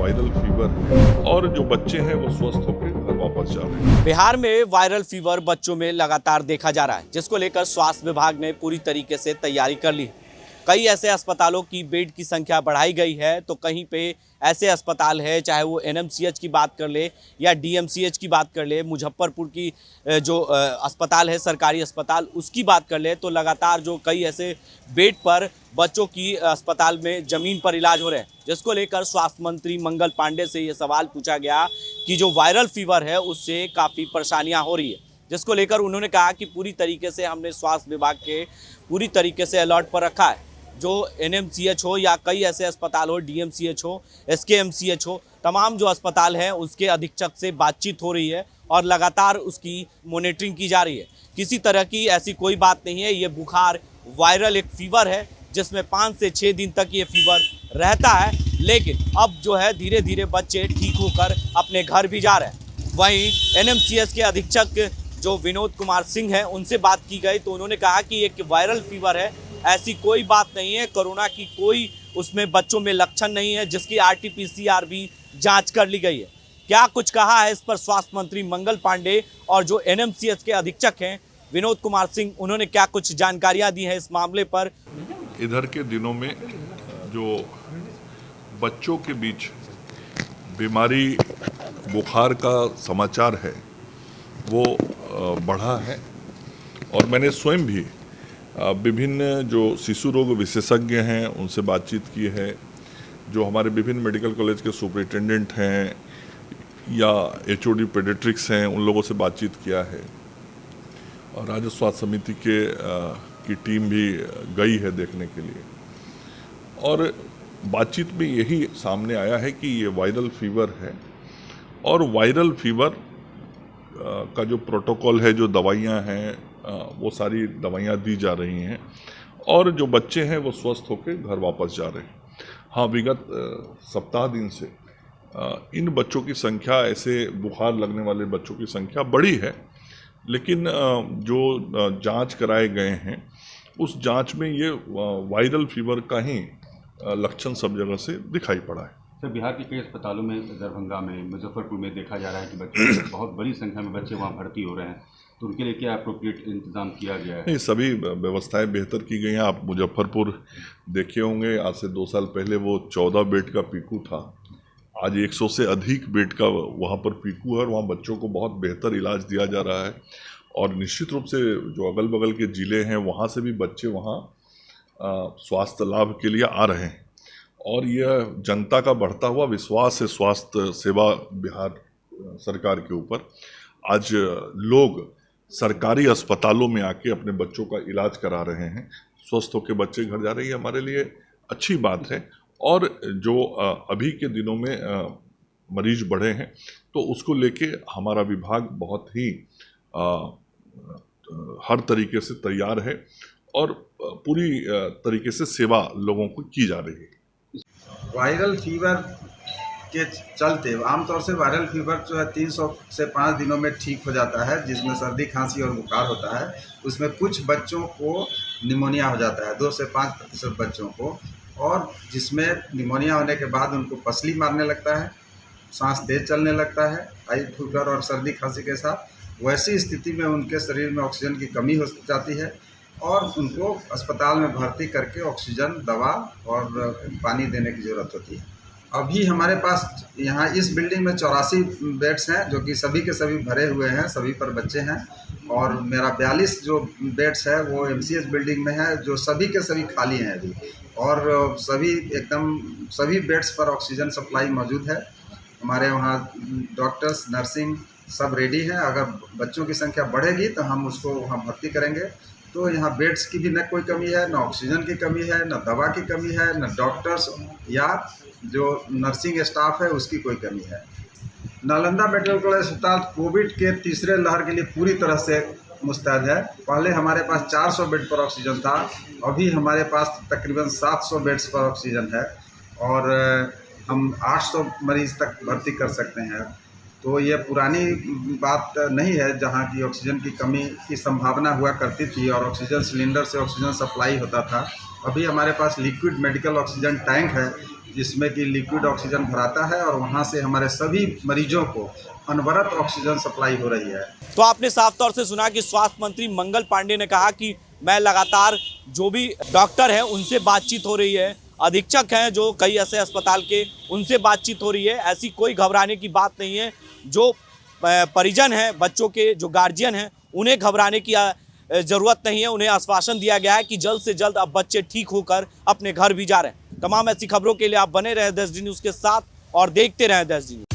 Viral fever है और जो बच्चे हैं वो स्वस्थ होकर घर वापस जा रहे हैं। बिहार में वायरल फीवर बच्चों में लगातार देखा जा रहा है, जिसको लेकर स्वास्थ्य विभाग ने पूरी तरीके से तैयारी कर ली है। कई ऐसे अस्पतालों की बेड की संख्या बढ़ाई गई है, तो कहीं पे ऐसे अस्पताल है, चाहे वो एनएमसीएच की बात कर ले या डीएमसीएच की बात कर ले, मुजफ्फरपुर की जो अस्पताल है सरकारी अस्पताल, उसकी बात कर ले, तो लगातार जो कई ऐसे बेड पर बच्चों की अस्पताल में ज़मीन पर इलाज हो रहे हैं, जिसको लेकर स्वास्थ्य मंत्री मंगल पांडे से ये सवाल पूछा गया कि जो वायरल फीवर है उससे काफ़ी परेशानियाँ हो रही है, जिसको लेकर उन्होंने कहा कि पूरी तरीके से हमने स्वास्थ्य विभाग के पूरी तरीके से अलर्ट पर रखा है। जो एनएमसीएच हो या कई ऐसे अस्पताल हो, डीएमसीएच हो, एसकेएमसीएच हो, तमाम जो अस्पताल हैं उसके अधीक्षक से बातचीत हो रही है और लगातार उसकी मॉनिटरिंग की जा रही है। किसी तरह की ऐसी कोई बात नहीं है। ये बुखार वायरल एक फीवर है जिसमें 5 से 6 दिन तक ये फीवर रहता है, लेकिन अब जो है धीरे धीरे बच्चे ठीक होकर अपने घर भी जा रहे हैं। वहीं एनएमसीएच के अधीक्षक जो विनोद कुमार सिंह हैं, उनसे बात की गई तो उन्होंने कहा कि एक वायरल फीवर है, ऐसी कोई बात नहीं है, कोरोना की कोई उसमें बच्चों में लक्षण नहीं है, जिसकी आरटीपीसीआर भी जांच कर ली गई है। क्या कुछ कहा है इस पर स्वास्थ्य मंत्री मंगल पांडे और जो एनएमसीएच के अधीक्षक हैं विनोद कुमार सिंह, उन्होंने क्या कुछ जानकारियां दी हैं इस मामले पर। इधर के दिनों में जो बच्चों के बीच बीमारी बुखार का समाचार है वो बढ़ा है और मैंने स्वयं भी विभिन्न जो शिशु रोग विशेषज्ञ हैं उनसे बातचीत की है, जो हमारे विभिन्न मेडिकल कॉलेज के सुपरिटेंडेंट हैं या एचओडी पेडियाट्रिक्स हैं, उन लोगों से बातचीत किया है और राज्य स्वास्थ्य समिति की टीम भी गई है देखने के लिए। और बातचीत में यही सामने आया है कि ये वायरल फीवर है और वायरल फीवर का जो प्रोटोकॉल है, जो दवाइयाँ हैं, वो सारी दवाइयाँ दी जा रही हैं और जो बच्चे हैं वो स्वस्थ होकर घर वापस जा रहे हैं। हाँ, विगत सप्ताह दिन से इन बच्चों की संख्या, ऐसे बुखार लगने वाले बच्चों की संख्या बढ़ी है, लेकिन जो जांच कराए गए हैं उस जांच में ये वायरल फीवर का ही लक्षण सब जगह से दिखाई पड़ा है। सर, बिहार के कई अस्पतालों में, दरभंगा में, मुजफ्फरपुर में देखा जा रहा है कि बच्चे बहुत बड़ी संख्या में बच्चे वहाँ भर्ती हो रहे हैं, तो उनके लिए क्या अप्रोप्रिएट इंतजाम किया गया है? नहीं, सभी व्यवस्थाएं बेहतर की गई हैं। आप मुजफ्फरपुर देखे होंगे, आज से 2 साल पहले वो 14 बेड का पीकू था, आज 100 से अधिक बेड का वहाँ पर पीकू है और वहाँ बच्चों को बहुत बेहतर इलाज दिया जा रहा है। और निश्चित रूप से जो अगल बगल के ज़िले हैं वहाँ से भी बच्चे वहाँ स्वास्थ्य लाभ के लिए आ रहे हैं और यह जनता का बढ़ता हुआ विश्वास है स्वास्थ्य सेवा बिहार सरकार के ऊपर। आज लोग सरकारी अस्पतालों में आके अपने बच्चों का इलाज करा रहे हैं, स्वस्थ होकर बच्चे घर जा रहे हैं, हमारे लिए अच्छी बात है। और जो अभी के दिनों में मरीज बढ़े हैं तो उसको लेके हमारा विभाग बहुत ही हर तरीके से तैयार है और पूरी तरीके से सेवा लोगों को की जा रही है। वायरल फीवर के चलते आमतौर से वायरल फीवर जो है 300 से 5 दिनों में ठीक हो जाता है, जिसमें सर्दी, खांसी और बुखार होता है। उसमें कुछ बच्चों को निमोनिया हो जाता है, 2 से 5% बच्चों को, और जिसमें निमोनिया होने के बाद उनको पसली मारने लगता है, सांस तेज चलने लगता है, हाई फीवर और सर्दी खांसी के साथ। वैसी स्थिति में उनके शरीर में ऑक्सीजन की कमी हो जाती है और उनको अस्पताल में भर्ती करके ऑक्सीजन, दवा और पानी देने की ज़रूरत होती है। अभी हमारे पास यहाँ इस बिल्डिंग में 84 बेड्स हैं, जो कि सभी के सभी भरे हुए हैं, सभी पर बच्चे हैं। और मेरा 42 जो बेड्स है वो एमसीएच बिल्डिंग में है, जो सभी के सभी खाली हैं अभी। और सभी बेड्स पर ऑक्सीजन सप्लाई मौजूद है। हमारे वहाँ डॉक्टर्स, नर्सिंग सब रेडी हैं। अगर बच्चों की संख्या बढ़ेगी तो हम उसको वहाँ भर्ती करेंगे। तो यहाँ बेड्स की भी न कोई कमी है, न ऑक्सीजन की कमी है, न दवा की कमी है, न डॉक्टर्स या जो नर्सिंग स्टाफ है उसकी कोई कमी है। नालंदा मेडिकल कॉलेज अस्पताल कोविड के तीसरे लहर के लिए पूरी तरह से मुस्तैद है। पहले हमारे पास 400 बेड पर ऑक्सीजन था, अभी हमारे पास तकरीबन 700 बेड्स पर ऑक्सीजन है और हम 800 मरीज़ तक भर्ती कर सकते हैं। तो ये पुरानी बात नहीं है जहाँ की ऑक्सीजन की कमी की संभावना हुआ करती थी और ऑक्सीजन सिलेंडर से ऑक्सीजन सप्लाई होता था। अभी हमारे पास लिक्विड मेडिकल ऑक्सीजन टैंक है, जिसमें कि लिक्विड ऑक्सीजन भराता है और वहाँ से हमारे सभी मरीजों को अनवरत ऑक्सीजन सप्लाई हो रही है। तो आपने साफ तौर से सुना कि स्वास्थ्य मंत्री मंगल पांडे ने कहा कि मैं लगातार जो भी डॉक्टर हैं उनसे बातचीत हो रही है, अधीक्षक हैं जो कई ऐसे अस्पताल के, उनसे बातचीत हो रही है। ऐसी कोई घबराने की बात नहीं है। जो परिजन हैं, बच्चों के जो गार्जियन हैं, उन्हें घबराने की ज़रूरत नहीं है। उन्हें आश्वासन दिया गया है कि जल्द से जल्द अब बच्चे ठीक होकर अपने घर भी जा रहे हैं। तमाम ऐसी खबरों के लिए आप बने रहें 10D न्यूज़ के साथ और देखते रहें 10D न्यूज़।